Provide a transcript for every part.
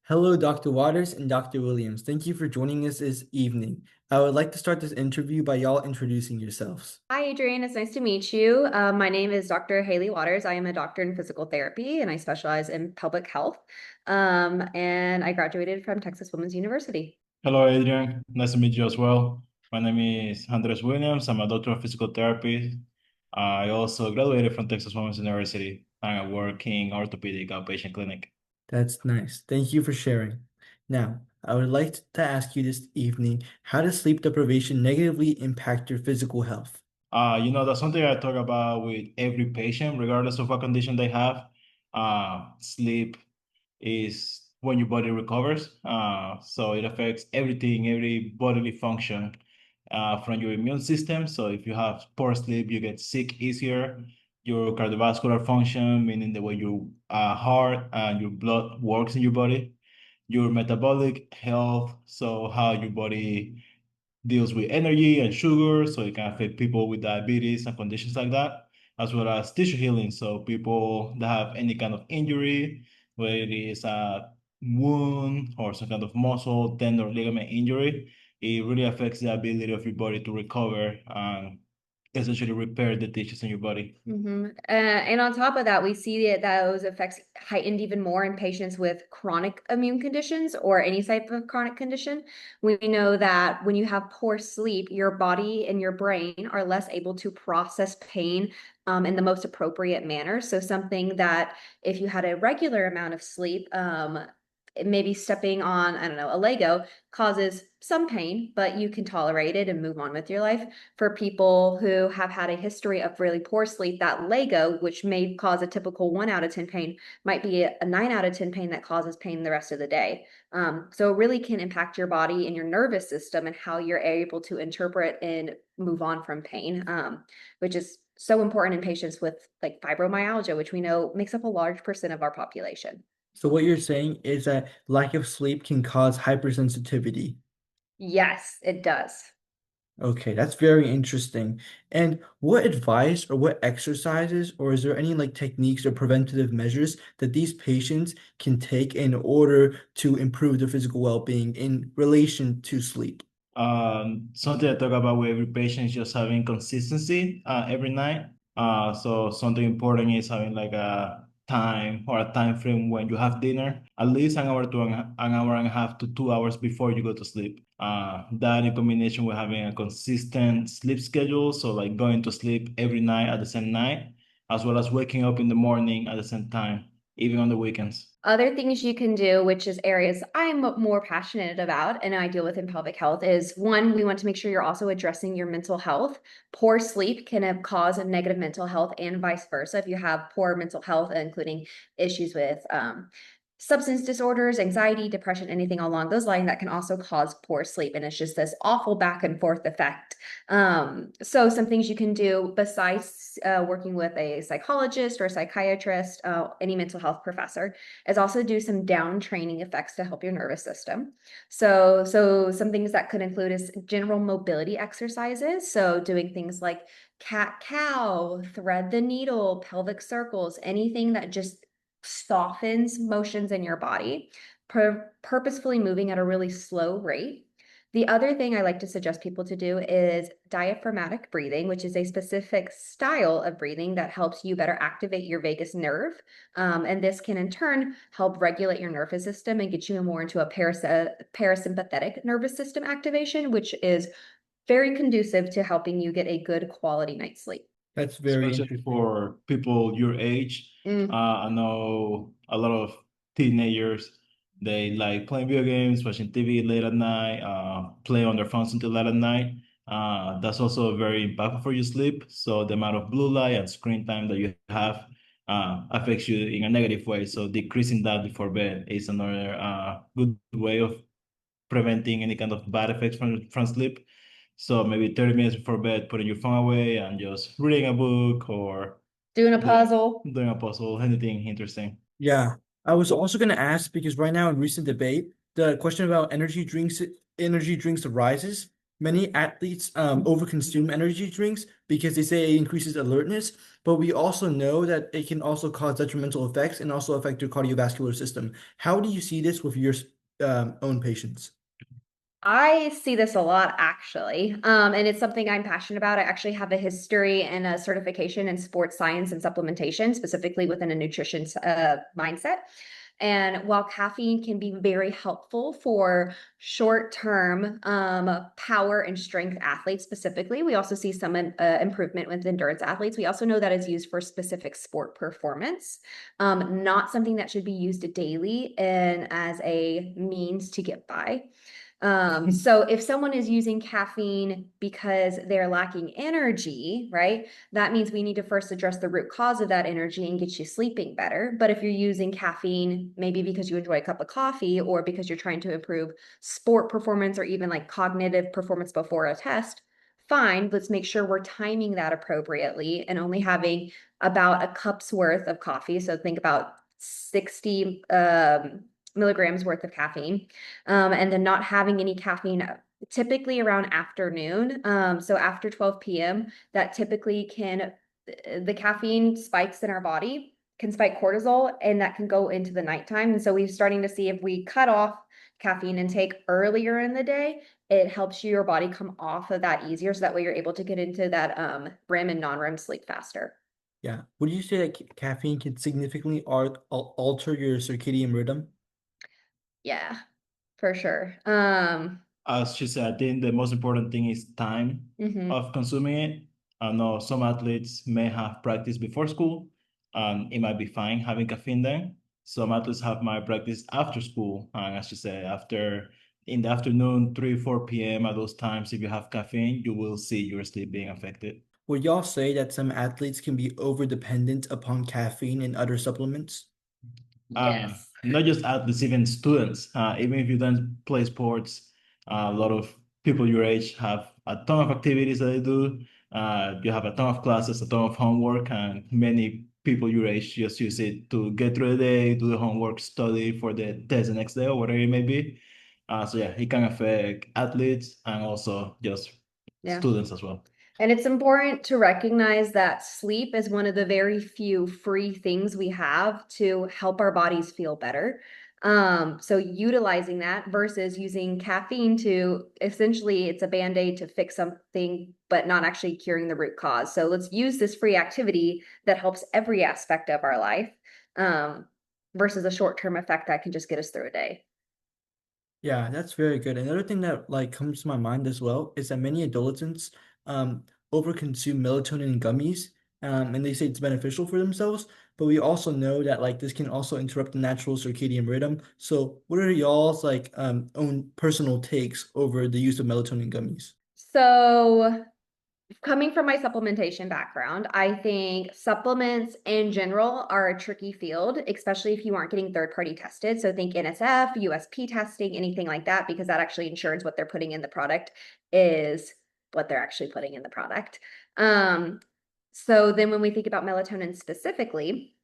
Hello, Dr. Waters and Dr. Williams. Thank you for joining us this evening. I would like to start this interview by y'all introducing yourselves. Hi, Adrienne. It's nice to meet you. My name is Dr. Haley Waters. I am a doctor in physical therapy and I specialize in public health. And I graduated from Texas Women's University. Hello, Adrian. Nice to meet you as well. My name is Andres Williams. I'm a doctor of physical therapy. I also graduated from Texas Women's University and I work in orthopedic outpatient clinic. That's nice. Thank you for sharing. Now, I would like to ask you this evening, how does sleep deprivation negatively impact your physical health? That's something I talk about with every patient, regardless of what condition they have. Sleep is when your body recovers. So it affects everything, every bodily function from your immune system. So if you have poor sleep, you get sick easier. Your cardiovascular function, meaning the way your heart and your blood works in your body. Your metabolic health, so how your body deals with energy and sugar, so it can affect people with diabetes and conditions like that, as well as tissue healing. So people that have any kind of injury, whether it is a wound or some kind of muscle, tendon, or ligament injury, it really affects the ability of your body to recover and essentially repair the tissues in your body. And on top of that, we see that those effects heightened even more in patients with chronic immune conditions or any type of chronic condition. We know that when you have poor sleep, your body and your brain are less able to process pain in the most appropriate manner. So something that if you had a regular amount of sleep, maybe stepping on, I don't know, a Lego causes some pain, but you can tolerate it and move on with your life. For people who have had a history of really poor sleep, that Lego, which may cause a typical 1 out of 10 pain, might be a 9 out of 10 pain that causes pain the rest of the day. So it really can impact your body and your nervous system and how you're able to interpret and move on from pain, which is so important in patients with like fibromyalgia, which we know makes up a large percent of our population. So what you're saying is that lack of sleep can cause hypersensitivity. Yes, it does. Okay, that's very interesting. And what advice or what exercises, or is there any like techniques or preventative measures that these patients can take in order to improve their physical well-being in relation to sleep? Something I talk about with every patient is just having consistency every night. So something important is having like a time or a time frame when you have dinner, at least an hour to an hour and a half to 2 hours before you go to sleep. That in combination with having a consistent sleep schedule, so like going to sleep every night at the same night, as well as waking up in the morning at the same time, even on the weekends. Other things you can do, which is areas I'm more passionate about and I deal with in pelvic health, is one, we want to make sure you're also addressing your mental health. Poor sleep can have cause a negative mental health and vice versa. If you have poor mental health, including issues with substance disorders, anxiety, depression, anything along those lines, that can also cause poor sleep. And it's just this awful back and forth effect. So some things you can do besides working with a psychologist or a psychiatrist, any mental health professor, is also do some down training effects to help your nervous system. So some things that could include is general mobility exercises. So doing things like cat cow, thread the needle, pelvic circles, anything that just softens motions in your body, purposefully moving at a really slow rate. The other thing I like to suggest people to do is diaphragmatic breathing, which is a specific style of breathing that helps you better activate your vagus nerve. And this can in turn help regulate your nervous system and get you more into a parasympathetic nervous system activation, which is very conducive to helping you get a good quality night's sleep. That's very Especially interesting. for people your age. Mm. I know a lot of teenagers, they like playing video games, watching TV late at night, play on their phones until late at night. That's also very impactful for your sleep. So the amount of blue light and screen time that you have affects you in a negative way. So decreasing that before bed is another good way of preventing any kind of bad effects from sleep. So maybe 30 minutes before bed, putting your phone away and just reading a book or Doing a doing, puzzle. doing a puzzle, anything interesting. Yeah, I was also going to ask because right now in recent debate, the question about energy drinks rises. Many athletes overconsume energy drinks because they say it increases alertness, but we also know that it can also cause detrimental effects and also affect your cardiovascular system. How do you see this with your own patients? I see this a lot actually. And it's something I'm passionate about. I actually have a history and a certification in sports science and supplementation, specifically within a nutrition mindset. And while caffeine can be very helpful for short-term power and strength athletes specifically, we also see some improvement with endurance athletes. We also know that it's used for specific sport performance, not something that should be used daily and as a means to get by. So if someone is using caffeine because they're lacking energy, right, that means we need to first address the root cause of that energy and get you sleeping better. But if you're using caffeine, maybe because you enjoy a cup of coffee or because you're trying to improve sport performance or even like cognitive performance before a test, fine, let's make sure we're timing that appropriately and only having about a cup's worth of coffee. So think about 60 milligrams worth of caffeine, and then not having any caffeine typically around afternoon. So after 12 p.m., that typically can, the caffeine spikes in our body can spike cortisol, and that can go into the nighttime. And so we're starting to see if we cut off caffeine intake earlier in the day, it helps your body come off of that easier. So that way you're able to get into that REM and non-REM sleep faster. Yeah. Would you say that caffeine can significantly alter your circadian rhythm? Yeah, for sure. As she said, I think the most important thing is time Mhm. of consuming it. I know some athletes may have practice before school, and it might be fine having caffeine then. Some athletes have my practice after school, and as she said, after in the afternoon, 3, 4 p.m. at those times, if you have caffeine, you will see your sleep being affected. Would y'all say that some athletes can be over dependent upon caffeine and other supplements? Yes. Not just athletes, even students. Even if you don't play sports, a lot of people your age have a ton of activities that they do. You have a ton of classes, a ton of homework, and many people your age just use it to get through the day, do the homework, study for the test the next day or whatever it may be. So yeah, it can affect athletes and also just Yeah. students as well. And it's important to recognize that sleep is one of the very few free things we have to help our bodies feel better. So utilizing that versus using caffeine to essentially it's a band-aid to fix something, but not actually curing the root cause. So let's use this free activity that helps every aspect of our life, um, versus a short-term effect that can just get us through a day. Yeah, that's very good. Another thing that like comes to my mind as well is that many adolescents um overconsume melatonin gummies and they say it's beneficial for themselves, but we also know that like this can also interrupt the natural circadian rhythm. So what are y'all's like own personal takes over the use of melatonin gummies? So coming from my supplementation background, I think supplements in general are a tricky field, especially if you aren't getting third party tested. So think NSF, USP testing, anything like that, because that actually ensures what they're putting in the product is what they're actually putting in the product. Um, so then when we think about melatonin specifically,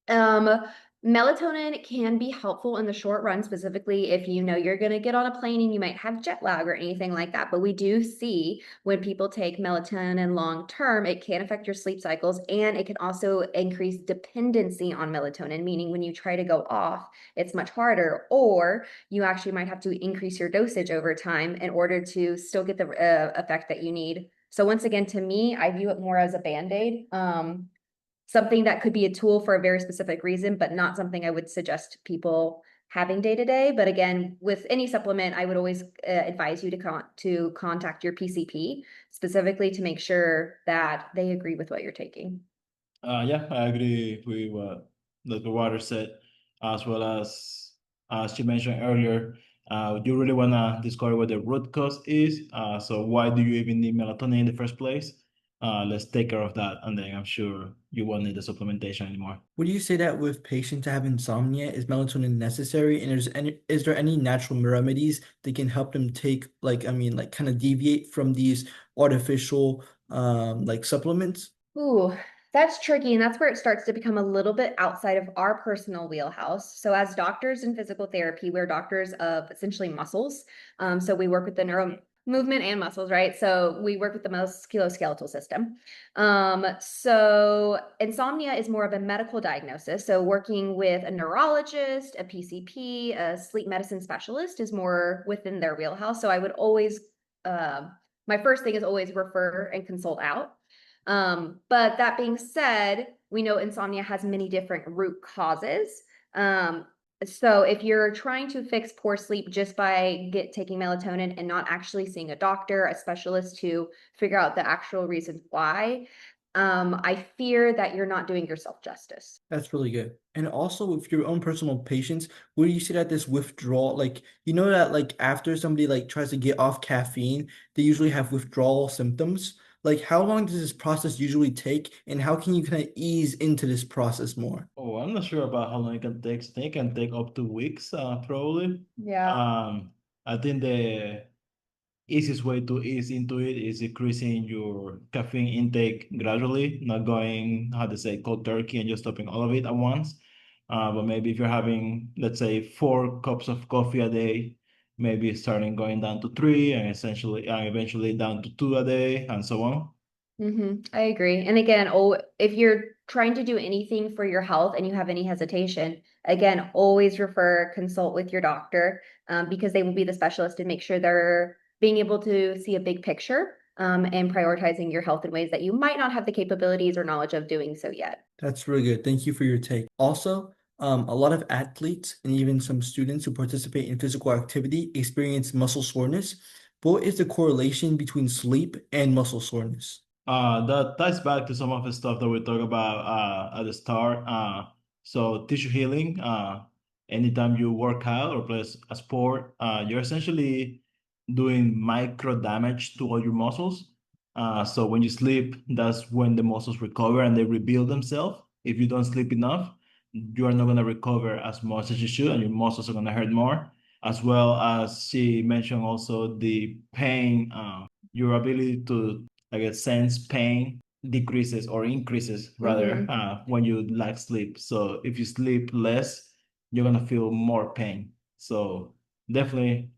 um, melatonin can be helpful in the short run, specifically if you know you're going to get on a plane and you might have jet lag or anything like that. But we do see when people take melatonin long term, it can affect your sleep cycles and it can also increase dependency on melatonin, meaning when you try to go off, it's much harder, or you actually might have to increase your dosage over time in order to still get the effect that you need. So once again, to me, I view it more as a band-aid. Something that could be a tool for a very specific reason, but not something I would suggest people having day to day. But again, with any supplement, I would always advise you to contact your PCP specifically to make sure that they agree with what you're taking. Yeah, I agree with what Dr. Waters said, as well as you mentioned earlier, you really want to discover what the root cause is. So why do you even need melatonin in the first place? Let's take care of that, and then I'm sure you won't need the supplementation anymore. Would you say that with patients that have insomnia, is melatonin necessary? And is there any natural remedies that can help them take like I mean like kind of deviate from these artificial like supplements? Ooh, that's tricky. And that's where it starts to become a little bit outside of our personal wheelhouse. So, as doctors in physical therapy, we're doctors of essentially muscles. So, we work with the movement and muscles, right? So we work with the musculoskeletal system. So insomnia is more of a medical diagnosis. So working with a neurologist, a PCP, a sleep medicine specialist is more within their wheelhouse. So I would always, my first thing is always refer and consult out. But that being said, we know insomnia has many different root causes. So if you're trying to fix poor sleep just by taking melatonin and not actually seeing a doctor, a specialist to figure out the actual reasons why, I fear that you're not doing yourself justice. That's really good. And also with your own personal patients, where you see that this withdrawal, like you know that like after somebody like tries to get off caffeine, they usually have withdrawal symptoms. Like how long does this process usually take, and how can you kind of ease into this process more? Oh, I'm not sure about how long it can take. I think it can take up to weeks, probably. Yeah. I think the easiest way to ease into it is increasing your caffeine intake gradually, not going, how to say, cold turkey and just stopping all of it at once. But maybe if you're having, let's say, 4 cups of coffee a day, maybe starting going down to three and essentially and eventually down to two a day and so on. I agree. And again, if you're trying to do anything for your health and you have any hesitation, again, always consult with your doctor, because they will be the specialist and make sure they're being able to see a big picture, and prioritizing your health in ways that you might not have the capabilities or knowledge of doing so yet. That's really good. Thank you for your take. Also, a lot of athletes and even some students who participate in physical activity experience muscle soreness. What is the correlation between sleep and muscle soreness? That ties back to some of the stuff that we talked about at the start. So tissue healing, anytime you work out or play a sport, you're essentially doing micro damage to all your muscles. So when you sleep, that's when the muscles recover and they rebuild themselves. If you don't sleep enough, you are not going to recover as much as you should, and your muscles are going to hurt more. As well as she mentioned also the pain, your ability to I guess sense pain decreases or increases rather when you lack sleep. So if you sleep less, you're gonna feel more pain. So definitely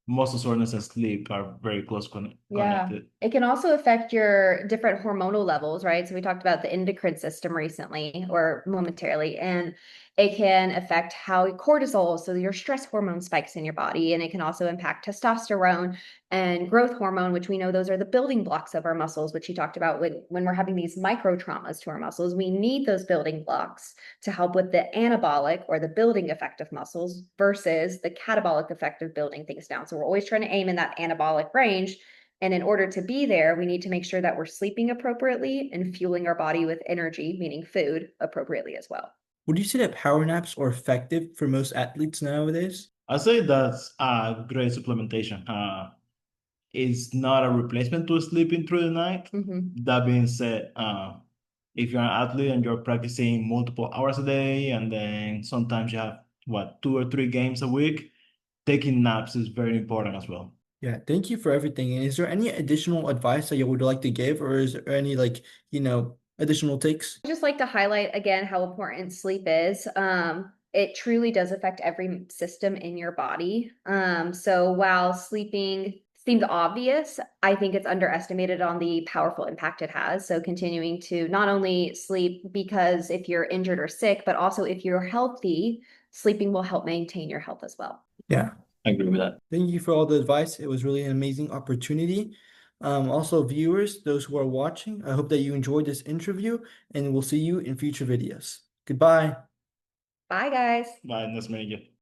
muscle soreness and sleep are very close Yeah. connected. It can also affect your different hormonal levels, right? So we talked about the endocrine system recently or momentarily, and it can affect how cortisol, so your stress hormone spikes in your body, and it can also impact testosterone and growth hormone, which we know those are the building blocks of our muscles, which you talked about when we're having these micro traumas to our muscles. We need those building blocks to help with the anabolic or the building effect of muscles versus the catabolic effect of building things down. So we're always trying to aim in that anabolic range. And in order to be there, we need to make sure that we're sleeping appropriately and fueling our body with energy, meaning food, appropriately as well. Would you say that power naps are effective for most athletes nowadays? I say that's a great supplementation. It's not a replacement to sleeping through the night. That being said, if you're an athlete and you're practicing multiple hours a day, and then sometimes you have what 2 or 3 games a week, taking naps is very important as well. Yeah, thank you for everything. And is there any additional advice that you would like to give, or is there any like, additional takes? I just like to highlight again how important sleep is. It truly does affect every system in your body. So while sleeping seems obvious, I think it's underestimated on the powerful impact it has. So continuing to not only sleep because if you're injured or sick, but also if you're healthy, sleeping will help maintain your health as well. Yeah. I agree with that. Thank you for all the advice. It was really an amazing opportunity. Also, viewers, those who are watching, I hope that you enjoyed this interview, and we'll see you in future videos. Goodbye. Bye, guys. Bye, nice meeting you.